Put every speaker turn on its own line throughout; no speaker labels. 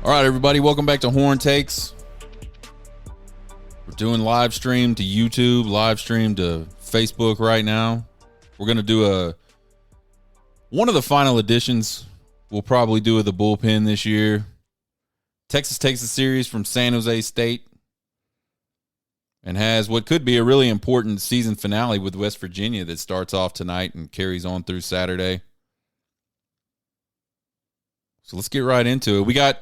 All right, everybody, welcome back to Horn Takes. We're doing live stream to YouTube, live stream to Facebook right now. We're going to do one of the final editions we'll probably do of the bullpen this year. Texas takes the series from San Jose State and has what could be a really important season finale with West Virginia that starts off tonight and carries on through Saturday. So let's get right into it.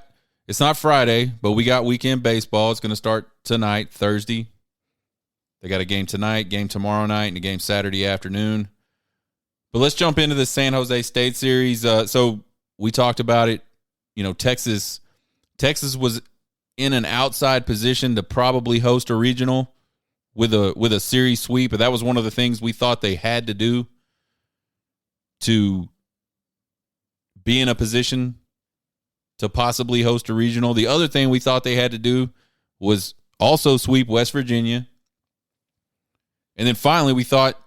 It's not Friday, but we got weekend baseball. It's going to start tonight, Thursday. They got a game tonight, game tomorrow night, and a game Saturday afternoon. But let's jump into the San Jose State series. So we talked about it. You know, Texas was in an outside position to probably host a regional with a series sweep. And that was one of the things we thought they had to do to be in a position to possibly host a regional. The other thing we thought they had to do was also sweep West Virginia. And then finally, we thought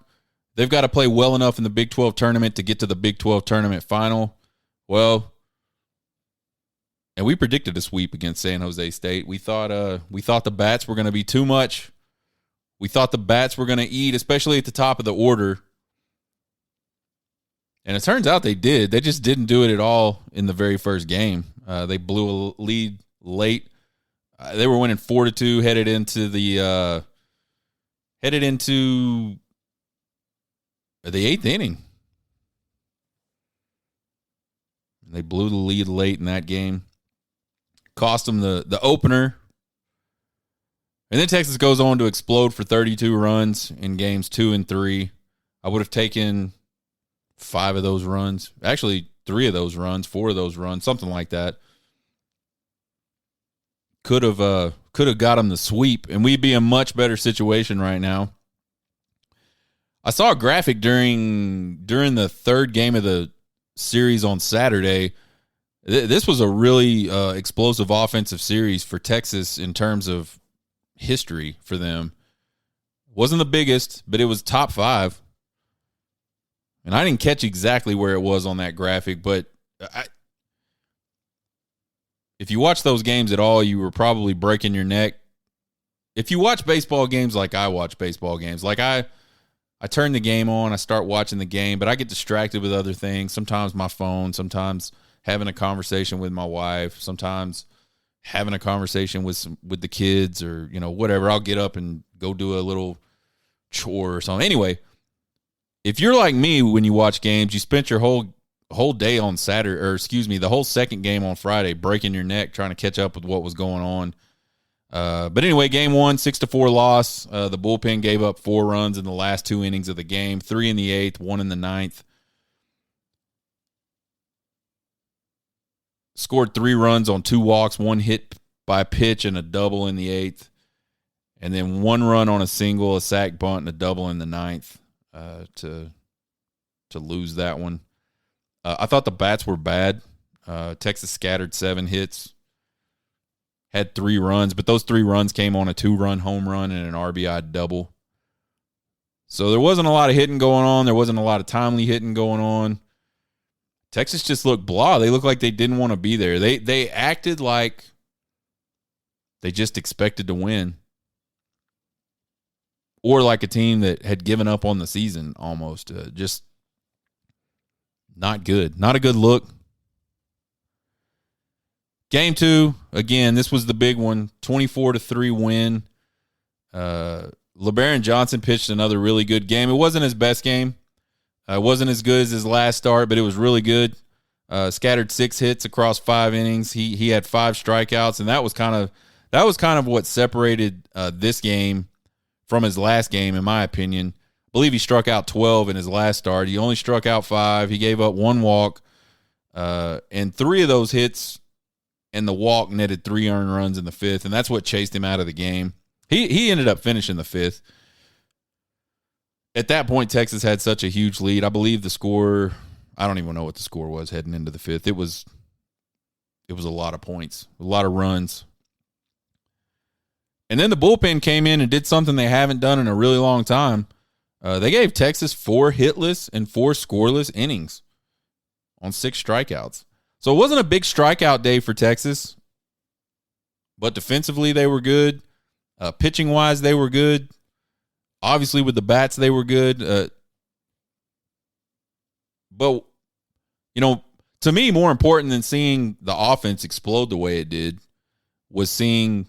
they've got to play well enough in the Big 12 tournament to get to the Big 12 tournament final. Well, and we predicted a sweep against San Jose State. We thought the bats were going to be too much. We thought the bats were going to eat, especially at the top of the order. And it turns out they did. They just didn't do it at all in the very first game. They blew a lead late. They were winning 4-2, headed into the eighth inning. They blew the lead late in that game. Cost them the opener. And then Texas goes on to explode for 32 runs in games 2 and 3. I would have taken 5 of those runs. Actually, 3 of those runs, 4 of those runs, something like that. Could have got them the sweep, and we'd be in a much better situation right now. I saw a graphic during the third game of the series on Saturday. This was a really explosive offensive series for Texas in terms of history for them. Wasn't the biggest, but it was top 5. And I didn't catch exactly where it was on that graphic, but if you watch those games at all, you were probably breaking your neck. If you watch baseball games like I watch baseball games, like I turn the game on, I start watching the game, but I get distracted with other things. Sometimes my phone, sometimes having a conversation with my wife, sometimes having a conversation with the kids or, you know, whatever. I'll get up and go do a little chore or something. Anyway, if you're like me when you watch games, you spent your whole day on Saturday, or the whole second game on Friday breaking your neck trying to catch up with what was going on. But anyway, game 1, 6-4 loss. The bullpen gave up 4 runs in the last 2 innings of the game, 3 in the 8th, 1 in the 9th. Scored 3 runs on 2 walks, 1 hit by pitch and a double in the 8th. And then 1 run on a single, a sac bunt, and a double in the 9th. To lose that one. I thought the bats were bad. Texas scattered 7 hits, had 3 runs, but those 3 runs came on a 2-run home run and an RBI double. So there wasn't a lot of hitting going on. There wasn't a lot of timely hitting going on. Texas just looked blah. They looked like they didn't want to be there. They acted like they just expected to win. Or like a team that had given up on the season almost. Just not good. Not a good look. Game 2, again, this was the big one. 24-3 win. LeBaron Johnson pitched another really good game. It wasn't his best game. It wasn't as good as his last start, but it was really good. Scattered 6 hits across 5 innings. He had 5 strikeouts, and that was kind of what separated this game from his last game, in my opinion. I believe he struck out 12 in his last start. He only struck out 5. He gave up 1 walk. And 3 of those hits and the walk netted 3 earned runs in the 5th, and that's what chased him out of the game. He ended up finishing the 5th. At that point, Texas had such a huge lead. I believe the score, I don't even know what the score was heading into the 5th. It was a lot of points, a lot of runs. And then the bullpen came in and did something they haven't done in a really long time. They gave Texas 4 hitless and 4 scoreless innings on 6 strikeouts. So it wasn't a big strikeout day for Texas. But defensively, they were good. Pitching-wise, they were good. Obviously, with the bats, they were good. But, to me, more important than seeing the offense explode the way it did was seeing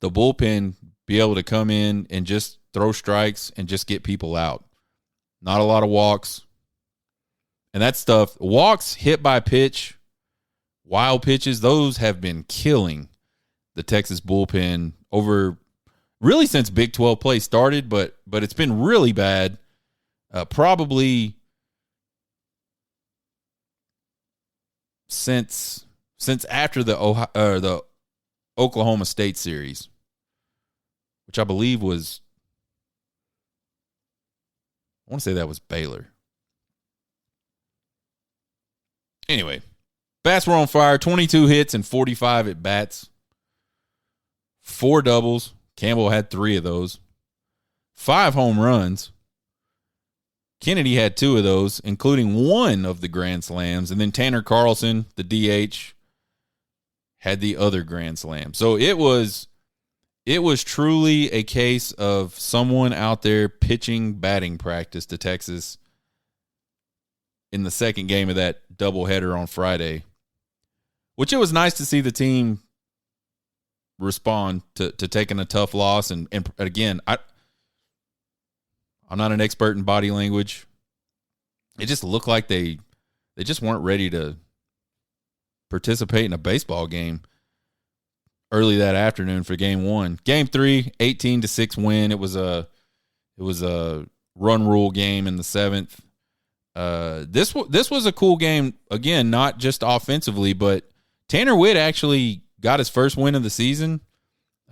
the bullpen be able to come in and just throw strikes and just get people out. Not a lot of walks. And that stuff, walks, hit by pitch, wild pitches, those have been killing the Texas bullpen over really since Big 12 play started, but it's been really bad. Probably since after the Oklahoma State series, which I believe was, I want to say that was Baylor. Anyway, bats were on fire. 22 hits and 45 at bats. 4 doubles. Campbell had 3 of those. 5 home runs. Kennedy had 2 of those, including 1 of the grand slams. And then Tanner Carlson, the DH, had the other grand slam. So it was truly a case of someone out there pitching batting practice to Texas in the second game of that doubleheader on Friday, which it was nice to see the team respond to taking a tough loss. And again, I'm not an expert in body language. It just looked like they just weren't ready to participate in a baseball game early that afternoon for game 1. Game 3, 18-6 win. It was a run rule game in the 7th. This was a cool game, again, not just offensively, but Tanner Witt actually got his first win of the season.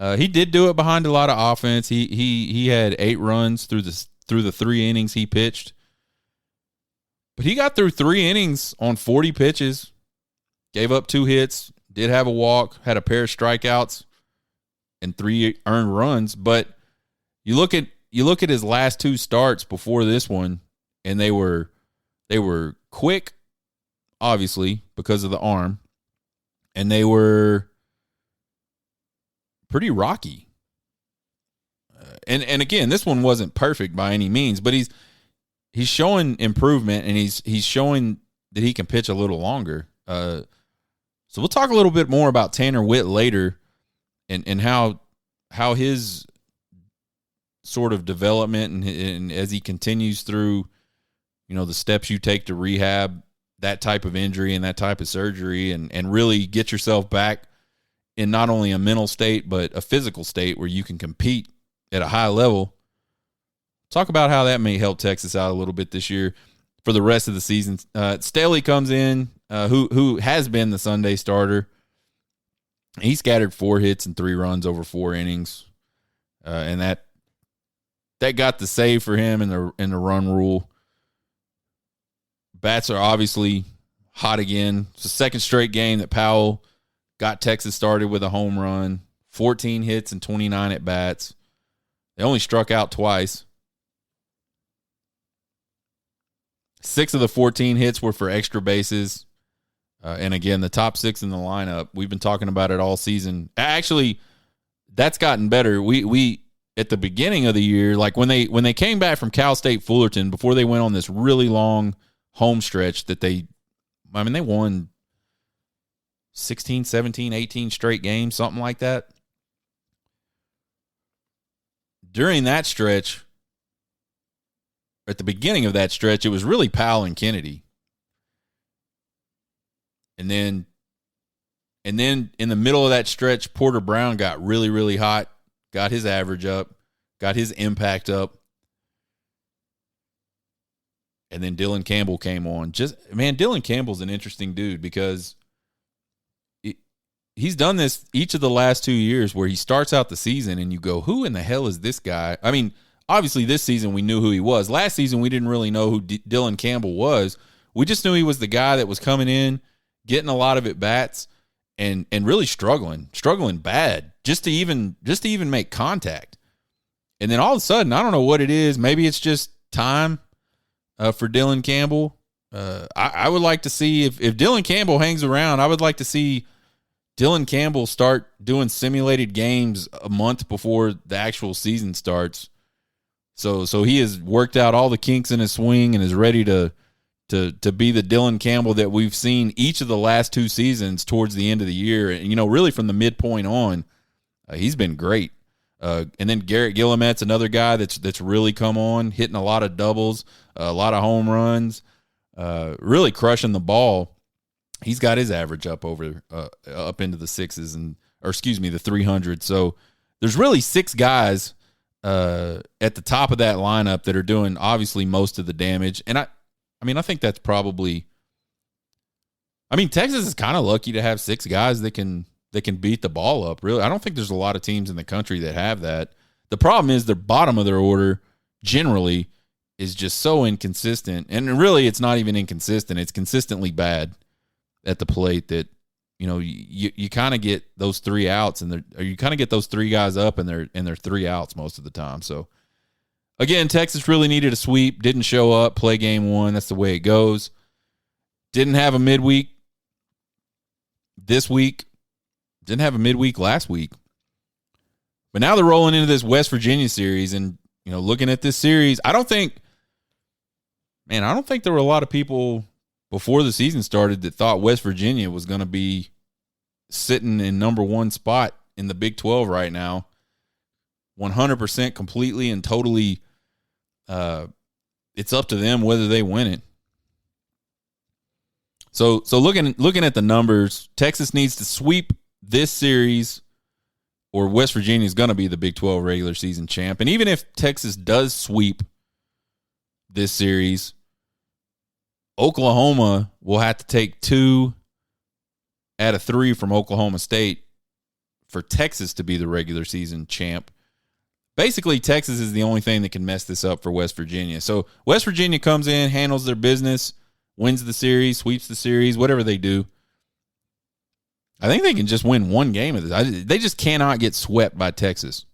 He did do it behind a lot of offense. He had 8 runs through the 3 innings he pitched. But he got through 3 innings on 40 pitches, gave up 2 hits, did have a walk, had a pair of strikeouts, and 3 earned runs. But you look at his last 2 starts before this one, and they were quick, obviously, because of the arm, and they were pretty rocky. And again, this one wasn't perfect by any means, but he's showing improvement, and he's showing that he can pitch a little longer. So we'll talk a little bit more about Tanner Witt later, and how his sort of development and as he continues through, the steps you take to rehab that type of injury and that type of surgery, and really get yourself back in not only a mental state but a physical state where you can compete at a high level. Talk about how that may help Texas out a little bit this year for the rest of the season. Staley comes in, who has been the Sunday starter. He scattered 4 hits and 3 runs over 4 innings, and that got the save for him in the run rule. Bats are obviously hot again. It's the second straight game that Powell got Texas started with a home run, 14 hits and 29 at bats. They only struck out twice. 6 of the 14 hits were for extra bases. And again, the top 6 in the lineup, we've been talking about it all season. Actually, that's gotten better. We at the beginning of the year, like when they came back from Cal State Fullerton, before they went on this really long home stretch that they won 16, 17, 18 straight games, something like that. During that stretch, at the beginning of that stretch, it was really Powell and Kennedy. And then in the middle of that stretch, Porter Brown got really, really hot, got his average up, got his impact up. And then Dylan Campbell came on. Dylan Campbell's an interesting dude because he's done this each of the last 2 years where he starts out the season and you go, who in the hell is this guy? I mean, obviously this season we knew who he was. Last season we didn't really know who Dylan Campbell was. We just knew he was the guy that was coming in, getting a lot of at-bats, and really struggling bad just to even make contact. And then all of a sudden, I don't know what it is. Maybe it's just time for Dylan Campbell. I would like to see if Dylan Campbell hangs around, I would like to see Dylan Campbell start doing simulated games a month before the actual season starts. So he has worked out all the kinks in his swing and is ready to be the Dylan Campbell that we've seen each of the last 2 seasons towards the end of the year. And, really from the midpoint on, he's been great. And then Garrett Guillemet's another guy that's really come on, hitting a lot of doubles, a lot of home runs, really crushing the ball. He's got his average up into the sixes the 300. So there's really 6 guys at the top of that lineup that are doing obviously most of the damage. And I think that's probably. Texas is kind of lucky to have 6 guys that can beat the ball up. Really, I don't think there's a lot of teams in the country that have that. The problem is the bottom of their order generally is just so inconsistent, and really, it's not even inconsistent. It's consistently bad at the plate that you kind of get those 3 outs, or you kind of get those 3 guys up, and they're 3 outs most of the time. So. Again, Texas really needed a sweep. Didn't show up, play game 1. That's the way it goes. Didn't have a midweek this week. Didn't have a midweek last week. But now they're rolling into this West Virginia series. And, looking at this series, I don't think there were a lot of people before the season started that thought West Virginia was going to be sitting in number 1 spot in the Big 12 right now. 100% completely and totally. It's up to them whether they win it. So looking at the numbers, Texas needs to sweep this series, or West Virginia is going to be the Big 12 regular season champ. And even if Texas does sweep this series, Oklahoma will have to take 2 out of 3 from Oklahoma State for Texas to be the regular season champ. Basically, Texas is the only thing that can mess this up for West Virginia. So West Virginia comes in, handles their business, wins the series, sweeps the series, whatever they do. I think they can just win 1 game of this. They just cannot get swept by Texas,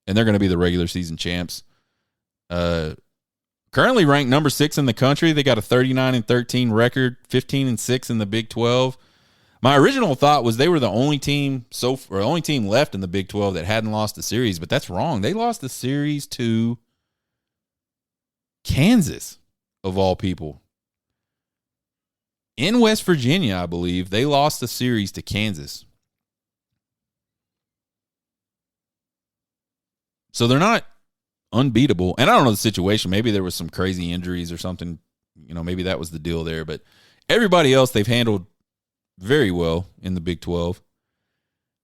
and they're going to be the regular season champs. Currently ranked number 6 in the country. They got a 39-13 record, 15-6 in the Big 12. My original thought was they were the only team left in the Big 12 that hadn't lost the series, but that's wrong. They lost the series to Kansas, of all people. In West Virginia, I believe, they lost the series to Kansas. So they're not unbeatable. And I don't know the situation. Maybe there was some crazy injuries or something. Maybe that was the deal there. But everybody else they've handled very well in the Big 12.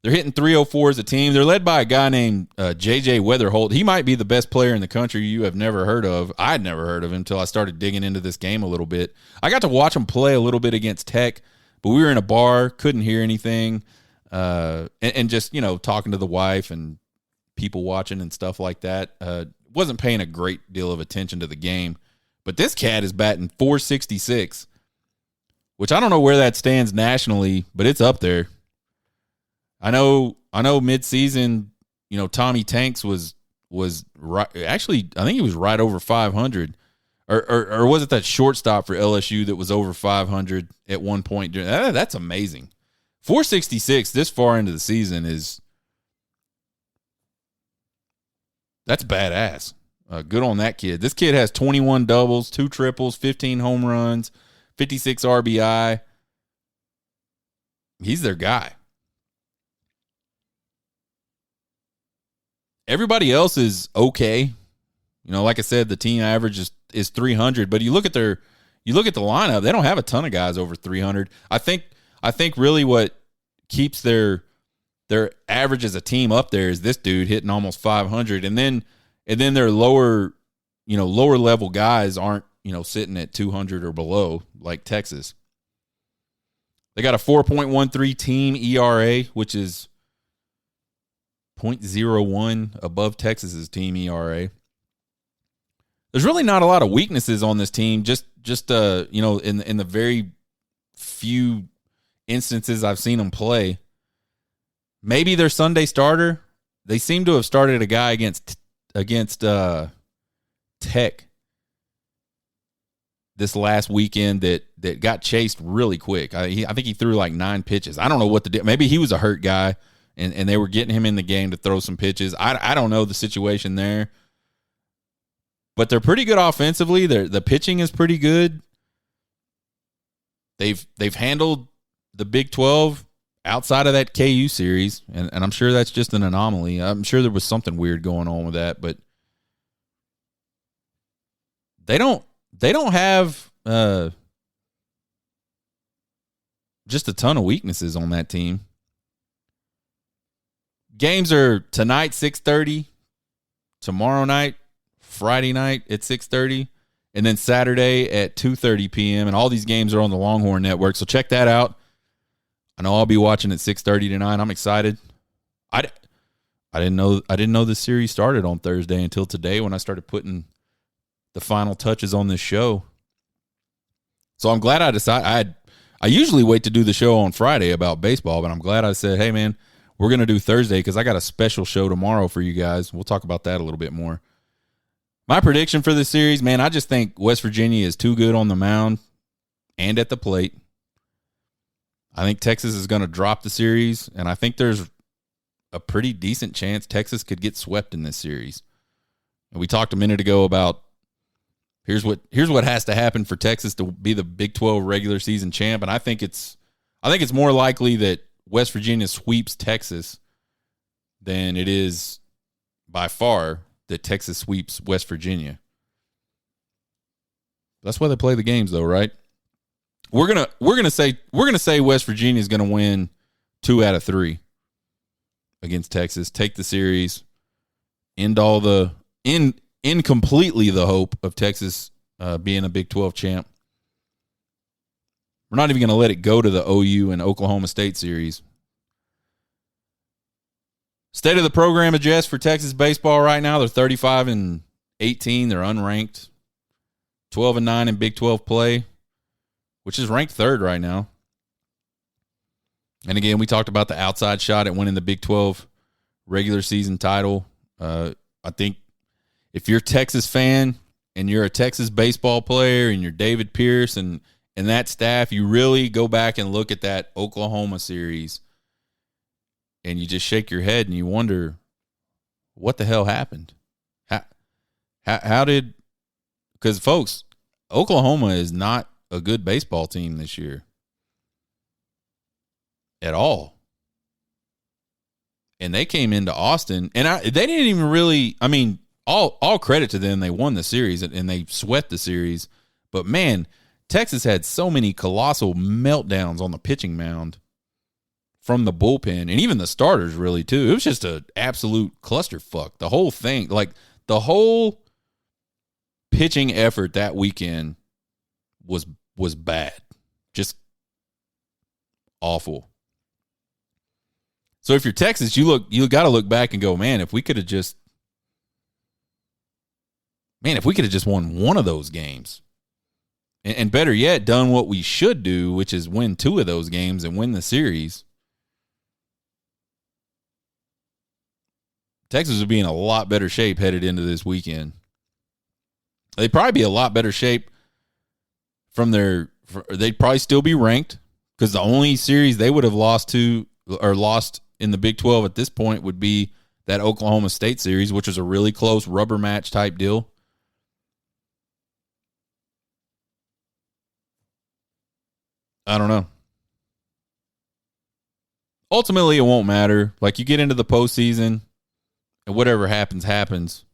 They're hitting 304 as a team. They're led by a guy named J.J. Weatherholt. He might be the best player in the country you have never heard of. I'd never heard of him until I started digging into this game a little bit. I got to watch him play a little bit against Tech, but we were in a bar, couldn't hear anything, and just, talking to the wife and people watching and stuff like that. Wasn't paying a great deal of attention to the game. But this cat is batting .466, which I don't know where that stands nationally, but it's up there. I know mid-season, Tommy Tanks was right. Actually, I think he was right over 500, or was it that shortstop for LSU that was over 500 at one point? That's amazing. .466 this far into the season that's badass. Good on that kid. This kid has 21 doubles, 2 triples, 15 home runs, 56 RBI. He's their guy. Everybody else is okay. Like I said, the team average is 300, but you look at the lineup, they don't have a ton of guys over 300. I think really what keeps their average as a team up there is this dude hitting almost 500, and then their lower level guys aren't, sitting at 200 or below like Texas. They got a 4.13 team ERA, which is .01 above Texas's team ERA. There's really not a lot of weaknesses on this team. Just in the very few instances I've seen them play. Maybe their Sunday starter. They seem to have started a guy against Tech this last weekend that got chased really quick. I think he threw like 9 pitches. I don't know what to do. Maybe he was a hurt guy, and they were getting him in the game to throw some pitches. I don't know the situation there. But they're pretty good offensively. The pitching is pretty good. They've handled the Big 12 outside of that KU series, and I'm sure that's just an anomaly. I'm sure there was something weird going on with that, but they don't have just a ton of weaknesses on that team. Games are tonight 6:30, tomorrow night, Friday night at 6:30, and then Saturday at 2:30 p.m. And all these games are on the Longhorn Network, so check that out. I know I'll be watching at 6:30 tonight. I'm excited. I didn't know this series started on Thursday until today when I started putting the final touches on this show. So I'm glad I decided. I usually wait to do the show on Friday about baseball, but I'm glad I said, hey, man, we're going to do Thursday because I got a special show tomorrow for you guys. We'll talk about that a little bit more. My prediction for this series, man, I just think West Virginia is too good on the mound and at the plate. I think Texas is going to drop the series, and I think there's a pretty decent chance Texas could get swept in this series. And we talked a minute ago about here's what has to happen for Texas to be the Big 12 regular season champ, and I think it's more likely that West Virginia sweeps Texas than it is by far that Texas sweeps West Virginia. That's why they play the games, though, right? We're gonna say West Virginia is gonna win 2 out of 3 against Texas. Take the series, end completely the hope of Texas being a Big 12 champ. We're not even gonna let it go to the OU and Oklahoma State series. State of the program adjust for Texas baseball right now. They're 35-18. They're unranked. 12-9 in Big 12 play, which is ranked 3rd right now. And again, we talked about the outside shot at winning the Big 12 regular season title. I think if you're a Texas fan and you're a Texas baseball player and you're David Pierce and that staff, you really go back and look at that Oklahoma series and you just shake your head and you wonder what the hell happened. How did – because, folks, Oklahoma is not a good baseball team this year at all. And they came into Austin, and they didn't even really – I mean, all credit to them. They won the series, and they swept the series. But, man, Texas had so many colossal meltdowns on the pitching mound from the bullpen, and even the starters really, too. It was just an absolute clusterfuck. The whole thing, like the whole pitching effort that weekend was bad. Just awful. So if you're Texas, you got to look back and go, man, if we could have just won one of those games, and better yet, done what we should do, which is win 2 of those games and win the series, Texas would be in a lot better shape headed into this weekend. They'd probably be a lot better shape they'd probably still be ranked, because the only series they would have lost in the Big 12 at this point would be that Oklahoma State series, which was a really close rubber match type deal. I don't know. Ultimately, it won't matter. Like, you get into the postseason, and whatever happens, happens.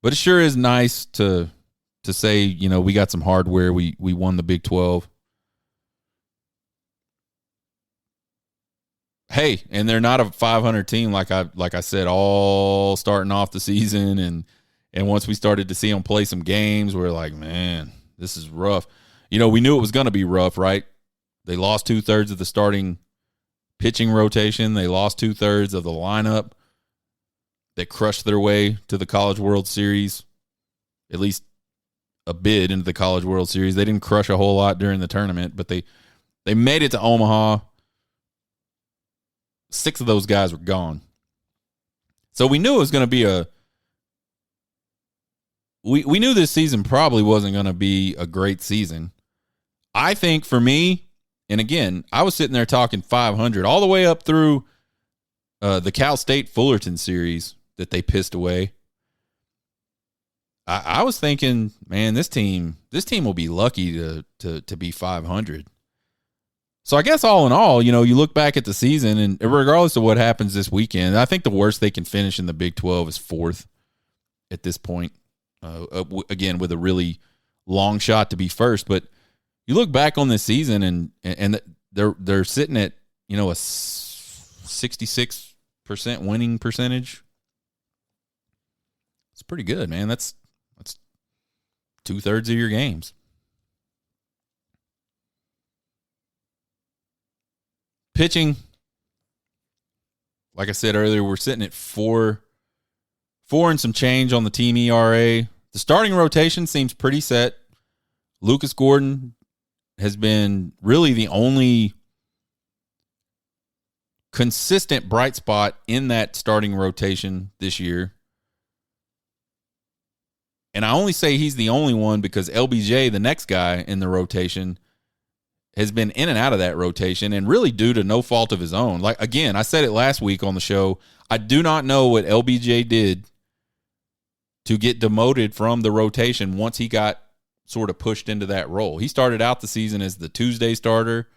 But it sure is nice to say, we got some hardware. We won the Big 12. Hey, and they're not a 500 team like I said, all starting off the season, and once we started to see them play some games, we're like, man, this is rough. We knew it was going to be rough, right? They lost 2/3 of the starting pitching rotation. They lost 2/3 of the lineup that crushed their way to the College World Series, at least a bid into the College World Series. They didn't crush a whole lot during the tournament, but they made it to Omaha. 6 of those guys were gone. So we knew it was going to be we knew this season probably wasn't going to be a great season. I think for me, and again, I was sitting there talking 500 all the way up through the Cal State Fullerton series that they pissed away. I was thinking, man, this team will be lucky to be 500. So I guess all in all, you look back at the season, and regardless of what happens this weekend, I think the worst they can finish in the Big 12 is 4th at this point. Again, with a really long shot to be first, but you look back on this season, and they're sitting at a 66% winning percentage. It's pretty good, man. That's 2/3 of your games. Pitching, like I said earlier, we're sitting at 4 and some change on the team ERA. The starting rotation seems pretty set. Lucas Gordon has been really the only consistent bright spot in that starting rotation this year. And I only say he's the only one because LBJ, the next guy in the rotation, has been in and out of that rotation, and really due to no fault of his own. Like, again, I said it last week on the show, I do not know what LBJ did to get demoted from the rotation once he got sort of pushed into that role. He started out the season as the Tuesday starter.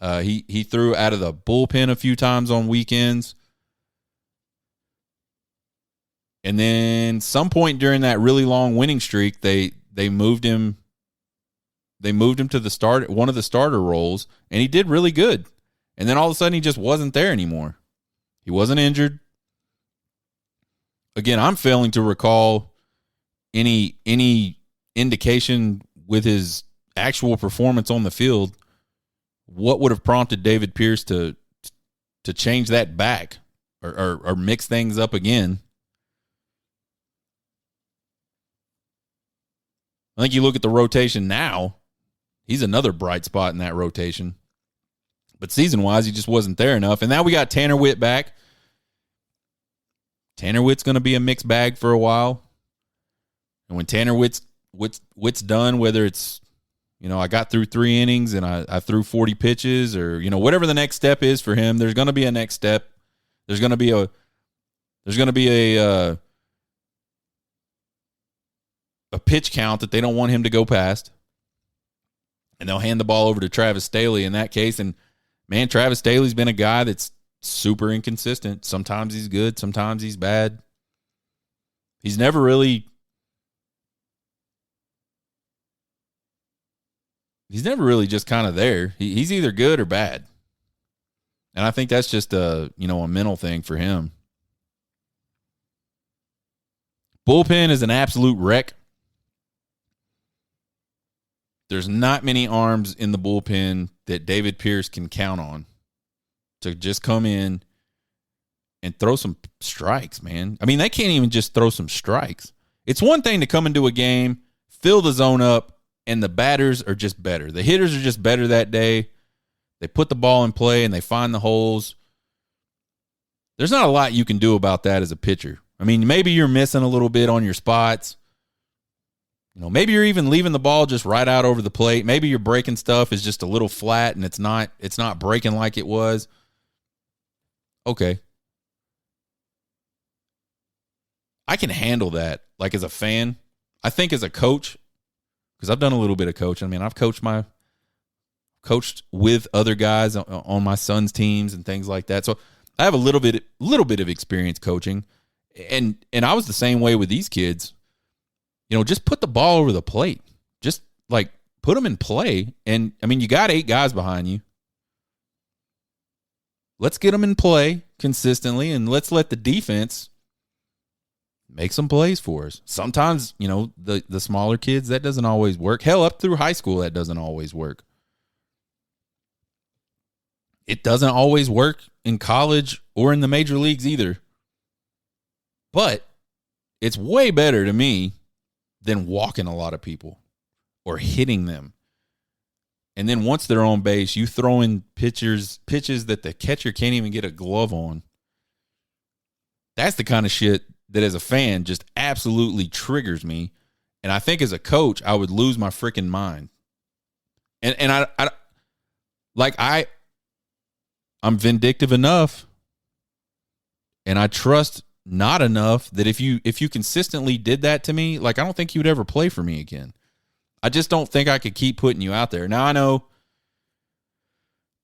He threw out of the bullpen a few times on weekends. And then some point during that really long winning streak, they moved him. They moved him to one of the starter roles, and he did really good. And then all of a sudden, he just wasn't there anymore. He wasn't injured. Again, I'm failing to recall any indication with his actual performance on the field what would have prompted David Pierce to change that back or mix things up again. I think you look at the rotation now, he's another bright spot in that rotation. But season-wise, he just wasn't there enough. And now we got Tanner Witt back. Tanner Witt's going to be a mixed bag for a while. And when Tanner Witt's done, whether it's, I got through 3 innings and I threw 40 pitches or, whatever the next step is for him, there's going to be a next step. There's going to be a pitch count that they don't want him to go past. And they'll hand the ball over to Travis Staley in that case. And, man, Travis Staley's been a guy that's super inconsistent. Sometimes he's good. Sometimes he's bad. He's never really just kind of there. He's either good or bad. And I think that's just a mental thing for him. Bullpen is an absolute wreck. There's not many arms in the bullpen that David Pierce can count on to just come in and throw some strikes, man. I mean, they can't even just throw some strikes. It's one thing to come into a game, fill the zone up, and the batters are just better. The hitters are just better that day. They put the ball in play, and they find the holes. There's not a lot you can do about that as a pitcher. I mean, maybe you're missing a little bit on your spots. Maybe you're even leaving the ball just right out over the plate. Maybe your breaking stuff is just a little flat and it's not breaking like it was. Okay. I can handle that. Like as a fan, I think as a coach, because I've done a little bit of coaching. I mean, I've coached with other guys on my son's teams and things like that. So I have a little bit of experience coaching. And I was the same way with these kids. Just put the ball over the plate. Just like put them in play. And I mean, you got 8 guys behind you. Let's get them in play consistently, and let's let the defense make some plays for us. Sometimes, the smaller kids, that doesn't always work. Hell, up through high school, that doesn't always work. It doesn't always work in college or in the major leagues either. But it's way better to me than walking a lot of people or hitting them. And then once they're on base, you throw in pitches that the catcher can't even get a glove on. That's the kind of shit that as a fan just absolutely triggers me. And I think as a coach, I would lose my freaking mind. And I'm vindictive enough, and I trust not enough that if you consistently did that to me, like, I don't think you would ever play for me again. I just don't think I could keep putting you out there. Now, I know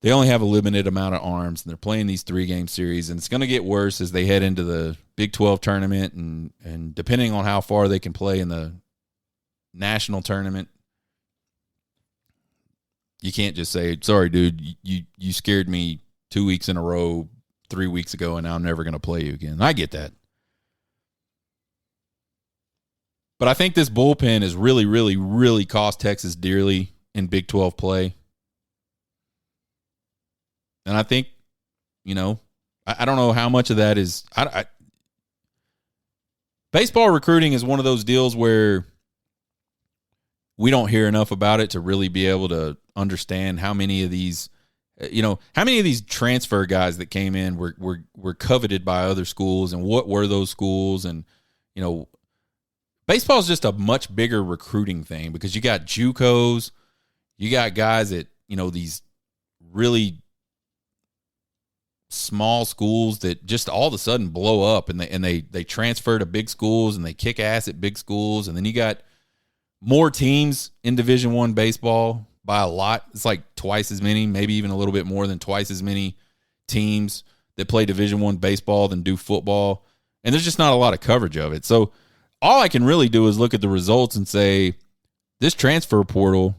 they only have a limited amount of arms, and they're playing these 3-game series, and it's going to get worse as they head into the Big 12 tournament, and depending on how far they can play in the national tournament, you can't just say, sorry, dude, you scared me 2 weeks in a row, 3 weeks ago, and now I'm never going to play you again. I get that. But I think this bullpen has really, really, really cost Texas dearly in Big 12 play. And I think, I don't know how much of that is baseball recruiting is one of those deals where we don't hear enough about it to really be able to understand how many of these, how many of these transfer guys that came in were coveted by other schools, and what were those schools. And, baseball is just a much bigger recruiting thing because you got JUCOs, you got guys at, these really small schools that just all of a sudden blow up, and they transfer to big schools and they kick ass at big schools. And then you got more teams in Division I baseball by a lot. It's like twice as many, maybe even a little bit more than twice as many teams that play Division I baseball than do football. And there's just not a lot of coverage of it. So all I can really do is look at the results and say, this transfer portal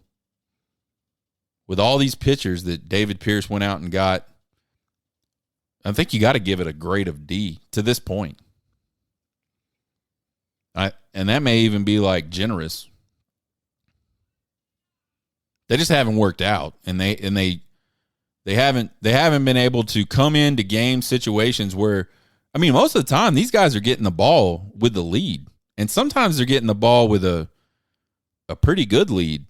with all these pitchers that David Pierce went out and got, I think you got to give it a grade of D to this point. And that may even be like generous. They just haven't worked out, and they haven't been able to come into game situations where, most of the time these guys are getting the ball with the lead, and sometimes they're getting the ball with a pretty good lead.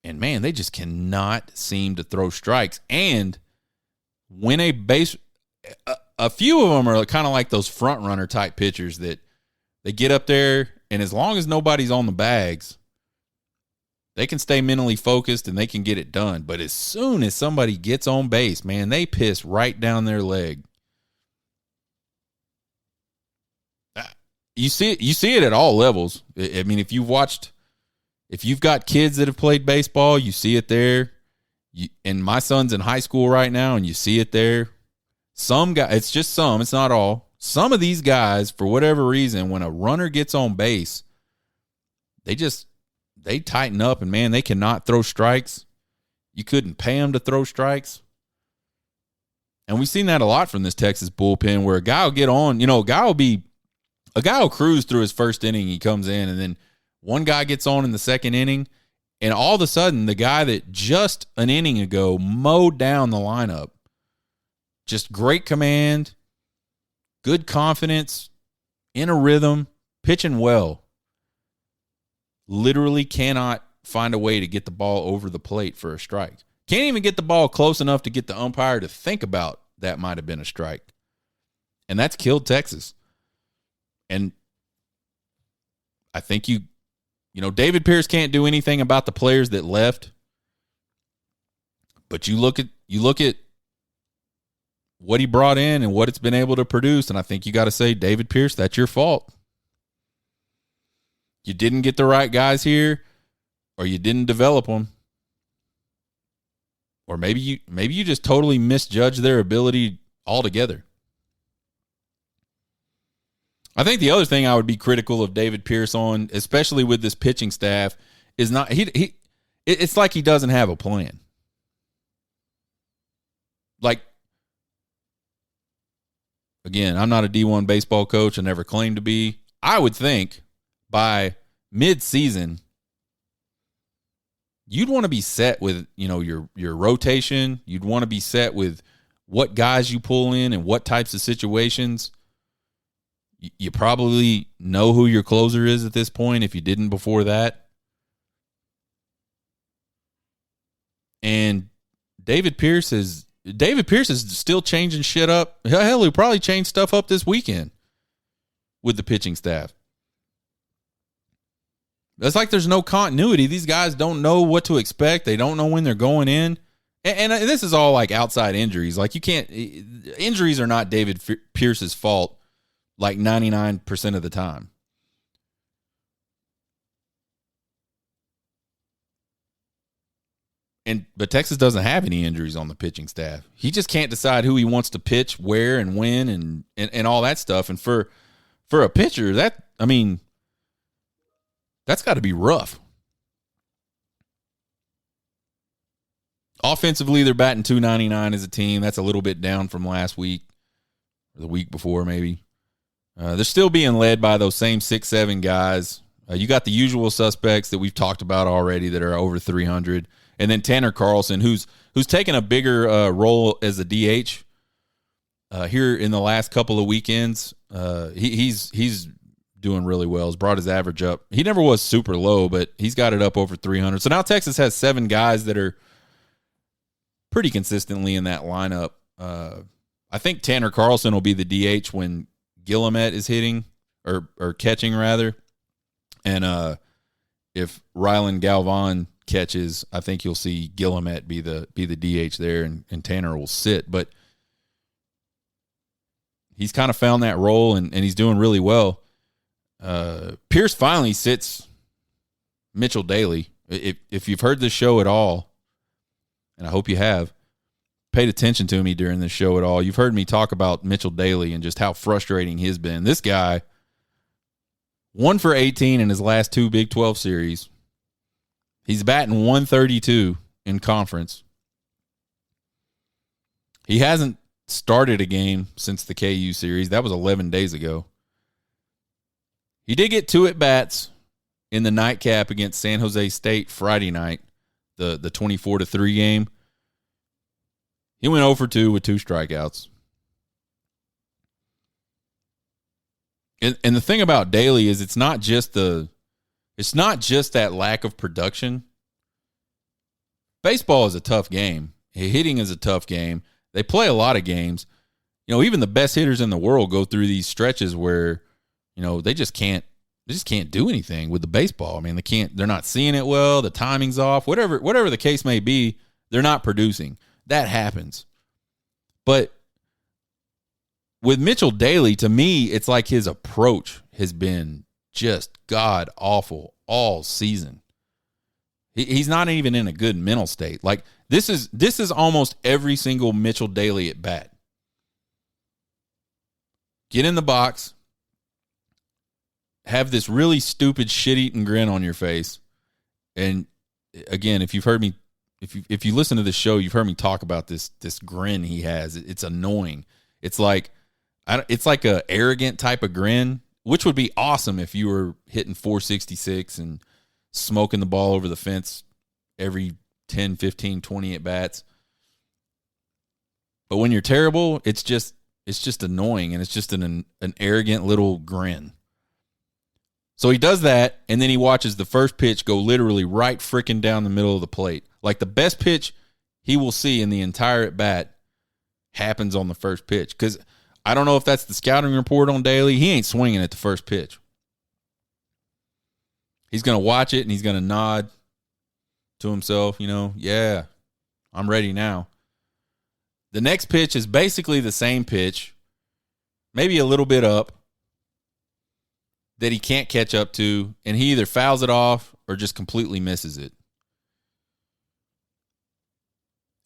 And, man, they just cannot seem to throw strikes. And when a few of them are kind of like those front runner type pitchers that they get up there, and as long as nobody's on the bags, they can stay mentally focused and they can get it done. But as soon as somebody gets on base, man, they piss right down their leg. You see it at all levels. If you've got kids that have played baseball, you see it there. And my son's in high school right now, and you see it there. Some guys, it's just some, it's not all. Some of these guys, for whatever reason, when a runner gets on base, they tighten up, and, man, they cannot throw strikes. You couldn't pay them to throw strikes. And we've seen that a lot from this Texas bullpen, where a guy will get on, a guy will cruise through his first inning, he comes in, and then one guy gets on in the second inning, and all of a sudden the guy that just an inning ago mowed down the lineup, just great command, good confidence, in a rhythm, pitching well, literally cannot find a way to get the ball over the plate for a strike. Can't even get the ball close enough to get the umpire to think about that might have been a strike. And that's killed Texas. And I think David Pierce can't do anything about the players that left. But you look at what he brought in and what it's been able to produce, and I think you got to say, David Pierce, that's your fault. You didn't get the right guys here, or you didn't develop them. Or maybe you just totally misjudged their ability altogether. I think the other thing I would be critical of David Pierce on, especially with this pitching staff, is not it's like he doesn't have a plan. Like, again, I'm not a D1 baseball coach. I never claimed to be. I would think by mid-season, you'd want to be set with, your rotation. You'd want to be set with what guys you pull in and what types of situations. You probably know who your closer is at this point if you didn't before that. And David Pierce is still changing shit up. Hell, he'll probably change stuff up this weekend. with the pitching staff. It's like there's no continuity. These guys don't know what to expect. They don't know when they're going in. And this is all like outside injuries. Like injuries are not David Pierce's fault like 99% of the time. But Texas doesn't have any injuries on the pitching staff. He just can't decide who he wants to pitch, where and when and all that stuff. And for a pitcher, that's got to be rough. Offensively, they're batting .299 as a team. That's a little bit down from last week, or the week before maybe. They're still being led by those same 6-7 guys. You got the usual suspects that we've talked about already that are over 300. And then Tanner Carlson, who's taken a bigger role as a DH here in the last couple of weekends. He's doing really well. He's brought his average up. He never was super low, but he's got it up over 300. So now Texas has 7 guys that are pretty consistently in that lineup. I think Tanner Carlson will be the DH when Guillemette is hitting or catching rather. And if Rylan Galvan catches, I think you'll see Guillemette be the DH there, and Tanner will sit. But he's kind of found that role, and he's doing really well. Pierce finally sits Mitchell Daly. If you've heard this show at all, and I hope you have, paid attention to me during this show at all, you've heard me talk about Mitchell Daly and just how frustrating he's been. This guy, 1 for 18 in his last 2 Big 12 series. He's batting 132 in conference. He hasn't started a game since the KU series. That was 11 days ago. He did get 2 at-bats in the nightcap against San Jose State Friday night, the 24-3 game. He went 0 for 2 with 2 strikeouts. And the thing about Daly is it's not just that lack of production. Baseball is a tough game. Hitting is a tough game. They play a lot of games. Even the best hitters in the world go through these stretches where, they just can't do anything with the baseball. They're not seeing it well, the timing's off, whatever the case may be, they're not producing. That happens. But with Mitchell Daly, to me, it's like his approach has been just god-awful all season. He's not even in a good mental state. Like, this is almost every single Mitchell Daly at bat. Get in the box, have this really stupid shit-eating grin on your face. And, again, if you've heard me, if you listen to this show, you've heard me talk about this grin he has. It's annoying. It's like a arrogant type of grin, which would be awesome if you were hitting 466 and smoking the ball over the fence every 10, 15, 20 at-bats. But when you're terrible, it's just annoying, and it's just an arrogant little grin. So he does that, and then he watches the first pitch go literally right frickin' down the middle of the plate. Like, the best pitch he will see in the entire at-bat happens on the first pitch. Because I don't know if that's the scouting report on Daly. He ain't swinging at the first pitch. He's going to watch it, and he's going to nod to himself, yeah, I'm ready now. The next pitch is basically the same pitch, maybe a little bit up, that he can't catch up to, and he either fouls it off or just completely misses it.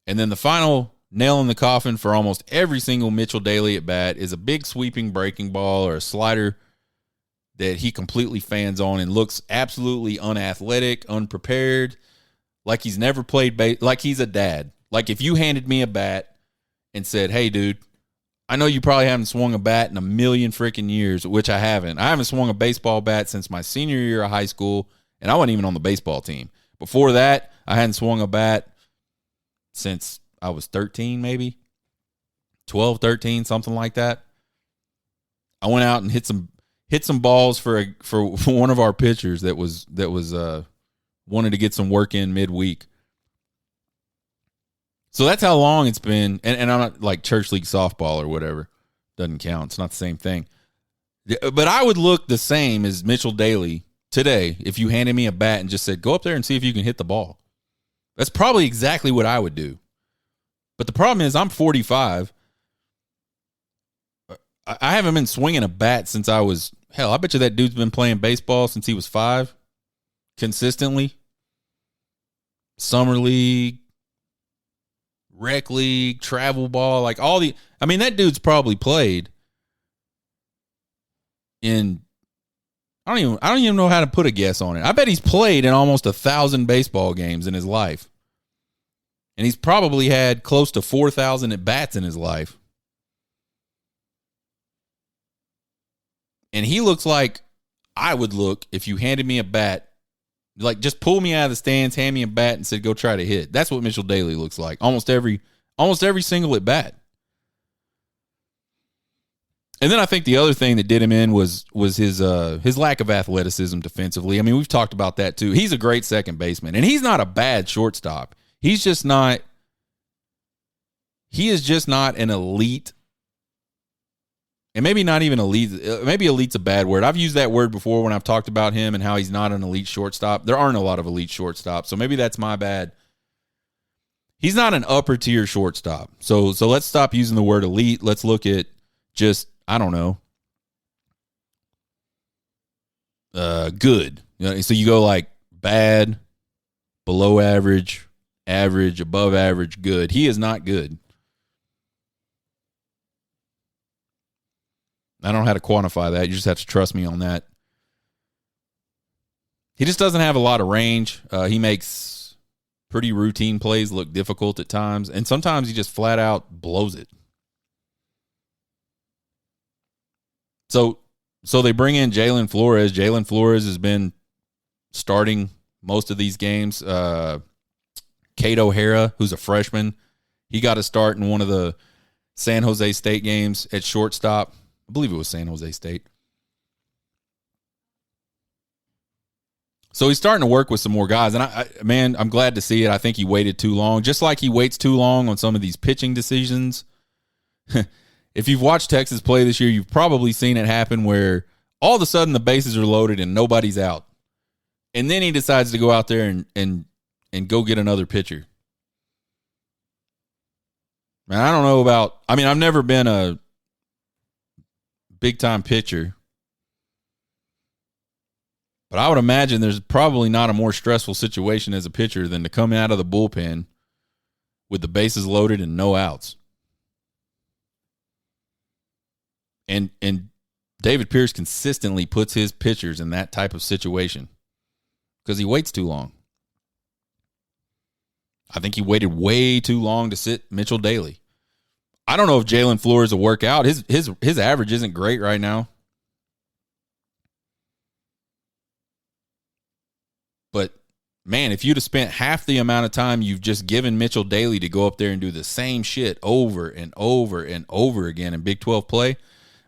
And then the final nail in the coffin for almost every single Mitchell Daly at bat is a big sweeping breaking ball or a slider that he completely fans on and looks absolutely unathletic, unprepared, like he's never played like he's a dad. Like, if you handed me a bat and said, hey, dude, I know you probably haven't swung a bat in a million freaking years, which I haven't. I haven't swung a baseball bat since my senior year of high school, and I wasn't even on the baseball team. Before that, I hadn't swung a bat since I was 13, maybe 12, 13, something like that. I went out and hit some balls for one of our pitchers that was wanted to get some work in midweek. So that's how long it's been. And I'm not like church league softball or whatever. Doesn't count. It's not the same thing. But I would look the same as Mitchell Daly today if you handed me a bat and just said, go up there and see if you can hit the ball. That's probably exactly what I would do. But the problem is I'm 45. I haven't been swinging a bat since I was, hell, I bet you that dude's been playing baseball since he was 5 consistently. Summer league, rec league, travel ball, like all the, I mean, that dude's probably played in, I don't even know how to put a guess on it. I bet he's played in almost 1,000 baseball games in his life. And he's probably had close to 4,000 at bats in his life. And he looks like I would look if you handed me a bat, like just pull me out of the stands, hand me a bat and said, go try to hit. That's what Mitchell Daly looks like. Almost every single at bat. And then I think the other thing that did him in was his lack of athleticism defensively. I mean, we've talked about that too. He's a great second baseman, and he's not a bad shortstop. He is just not an elite, and maybe not even elite. Maybe elite's a bad word. I've used that word before when I've talked about him and how he's not an elite shortstop. There aren't a lot of elite shortstops, so maybe that's my bad. He's not an upper tier shortstop. So let's stop using the word elite. Let's look at just, I don't know, good. So you go like bad, below average, average, above average, good. He is not good. I don't know how to quantify that. You just have to trust me on that. He just doesn't have a lot of range. He makes pretty routine plays look difficult at times, and sometimes he just flat out blows it. So they bring in Jalen Flores. Jalen Flores has been starting most of these games. Kate O'Hara, who's a freshman, he got a start in one of the San Jose State games at shortstop. I believe it was San Jose State. So he's starting to work with some more guys. And I'm glad to see it. I think he waited too long. Just like he waits too long on some of these pitching decisions. If you've watched Texas play this year, you've probably seen it happen where all of a sudden the bases are loaded and nobody's out. And then he decides to go out there and go get another pitcher. Man, I don't know about, I mean, I've never been a big-time pitcher, but I would imagine there's probably not a more stressful situation as a pitcher than to come out of the bullpen with the bases loaded and no outs. And David Pierce consistently puts his pitchers in that type of situation because he waits too long. I think he waited way too long to sit Mitchell Daly. I don't know if Jalen Flores will work out. His average isn't great right now. But, man, if you'd have spent half the amount of time you've just given Mitchell Daly to go up there and do the same shit over and over and over again in Big 12 play,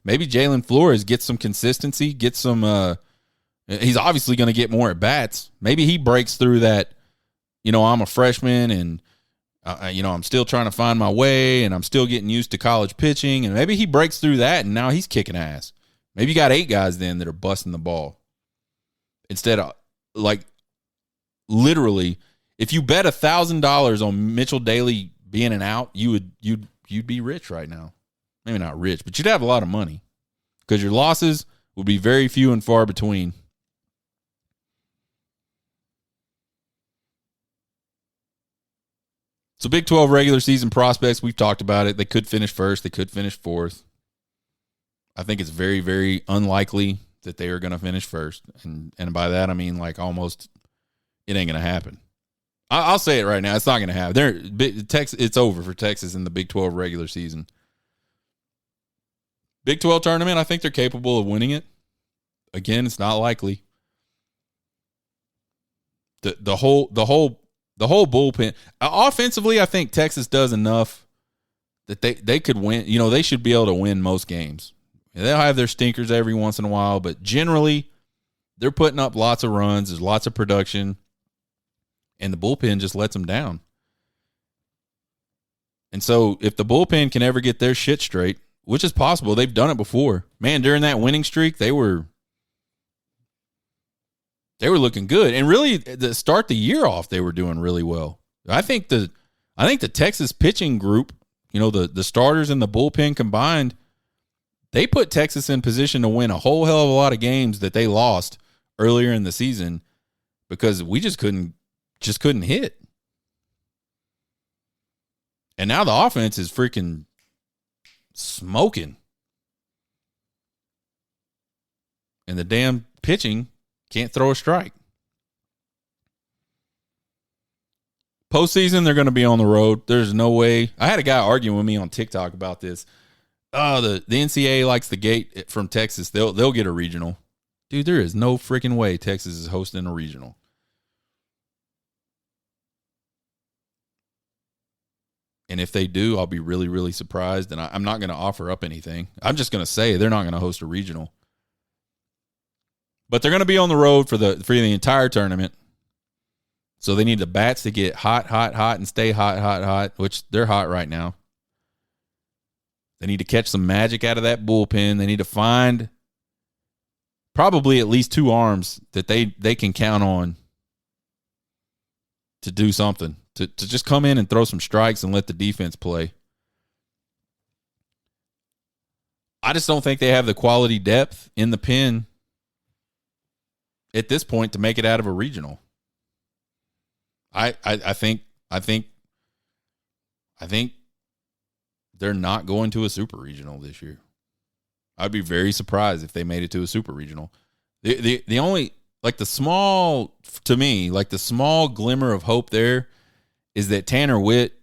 maybe Jalen Flores gets some consistency, gets some he's obviously going to get more at-bats. Maybe he breaks through that, I'm a freshman and I'm still trying to find my way and I'm still getting used to college pitching. And maybe he breaks through that and now he's kicking ass. Maybe you got 8 guys then that are busting the ball. Instead of, like, literally, if you bet $1,000 on Mitchell Daly being an out, you'd be rich right now. Maybe not rich, but you'd have a lot of money because your losses would be very few and far between. So Big 12 regular season prospects, we've talked about it. They could finish first. They could finish fourth. I think it's very, very unlikely that they are going to finish first. And by that, I mean like almost it ain't going to happen. I'll say it right now. It's not going to happen. It's over for Texas in the Big 12 regular season. Big 12 tournament, I think they're capable of winning it. Again, it's not likely. The whole bullpen. Offensively, I think Texas does enough that they could win. They should be able to win most games. They'll have their stinkers every once in a while, but generally, they're putting up lots of runs. There's lots of production, and the bullpen just lets them down. And so if the bullpen can ever get their shit straight, which is possible. They've done it before. Man, during that winning streak, they were looking good. And really, to start the year off, they were doing really well. I think the Texas pitching group, the starters and the bullpen combined, they put Texas in position to win a whole hell of a lot of games that they lost earlier in the season because we just couldn't hit. And now the offense is freaking smoking. And the damn pitching can't throw a strike. Postseason, they're going to be on the road. There's no way. I had a guy arguing with me on TikTok about this. Oh, the NCAA likes the gate from Texas. They'll get a regional. Dude, there is no freaking way Texas is hosting a regional. And if they do, I'll be really, really surprised. And I'm not going to offer up anything. I'm just going to say they're not going to host a regional. But they're going to be on the road for the entire tournament. So they need the bats to get hot, and stay hot, which they're hot right now. They need to catch some magic out of that bullpen. They need to find probably at least two arms that they can count on to do something, to just come in and throw some strikes and let the defense play. I just don't think they have the quality depth in the pen at this point to make it out of a regional. I think they're not going to a super regional this year. I'd be very surprised if they made it to a super regional. The only, like the small, to me, like the small glimmer of hope there is that Tanner Witt,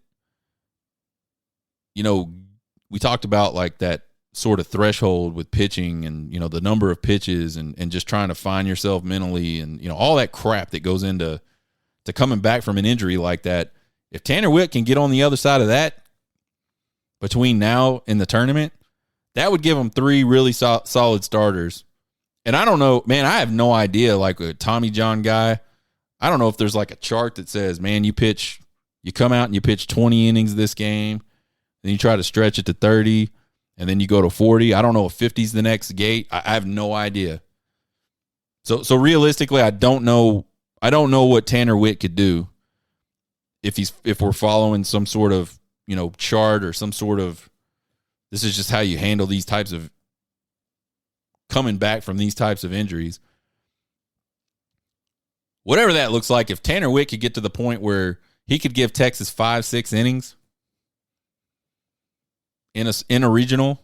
we talked about like that sort of threshold with pitching and, the number of pitches and just trying to find yourself mentally and, all that crap that goes into coming back from an injury like that. If Tanner Witt can get on the other side of that between now and the tournament, that would give them three really solid starters. And I don't know, man, I have no idea, like a Tommy John guy, I don't know if there's like a chart that says, man, you come out and you pitch 20 innings this game, then you try to stretch it to 30, and then you go to 40. I don't know if 50's the next gate. I have no idea. So realistically, I don't know what Tanner Witt could do if we're following some sort of, chart or some sort of, this is just how you handle these types of coming back from these types of injuries. Whatever that looks like, if Tanner Witt could get to the point where he could give Texas 5-6 innings in a regional,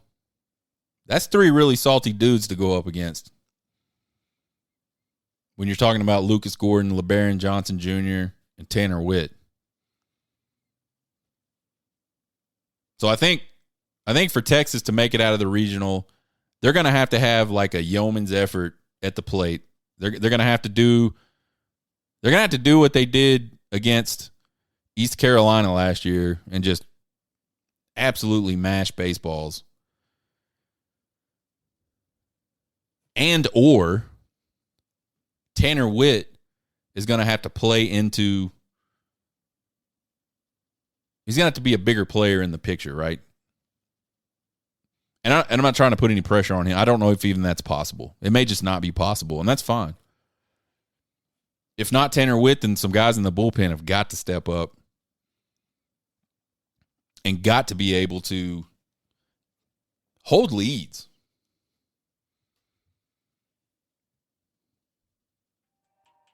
that's three really salty dudes to go up against. When you're talking about Lucas Gordon, LeBaron Johnson Jr., and Tanner Witt. So I think for Texas to make it out of the regional, they're going to have like a yeoman's effort at the plate. They're going to have to do what they did against East Carolina last year and just absolutely mash baseballs. And or Tanner Witt is going to have to play into, he's going to have to be a bigger player in the picture, right? And I'm not trying to put any pressure on him. I don't know if even that's possible. It may just not be possible, and that's fine. If not Tanner Witt, then some guys in the bullpen have got to step up and got to be able to hold leads.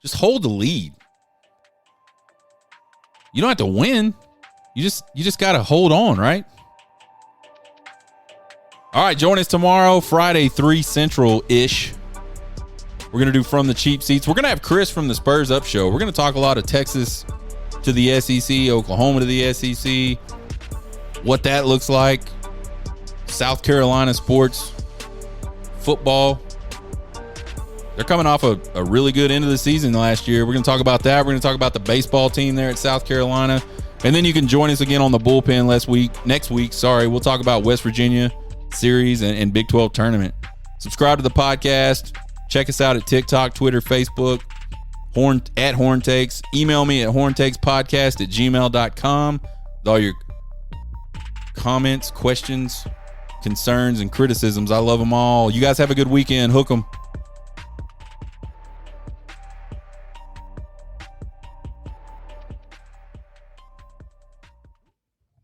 Just hold the lead. You don't have to win. You just got to hold on, right? All right, join us tomorrow, Friday, 3 Central-ish. We're going to do From the Cheap Seats. We're going to have Chris from the Spurs Up Show. We're going to talk a lot of Texas to the SEC, Oklahoma to the SEC, what that looks like, South Carolina sports, football. They're coming off a really good end of the season last year. We're going to talk about that. We're going to talk about the baseball team there at South Carolina. And then you can join us again on the bullpen next week. We'll talk about West Virginia series and Big 12 tournament. Subscribe to the podcast. Check us out at TikTok, Twitter, Facebook, at Horn Takes. Email me at horntakespodcast@gmail.com with all your comments, questions, concerns, and criticisms. I love them all. You guys have a good weekend. Hook 'em.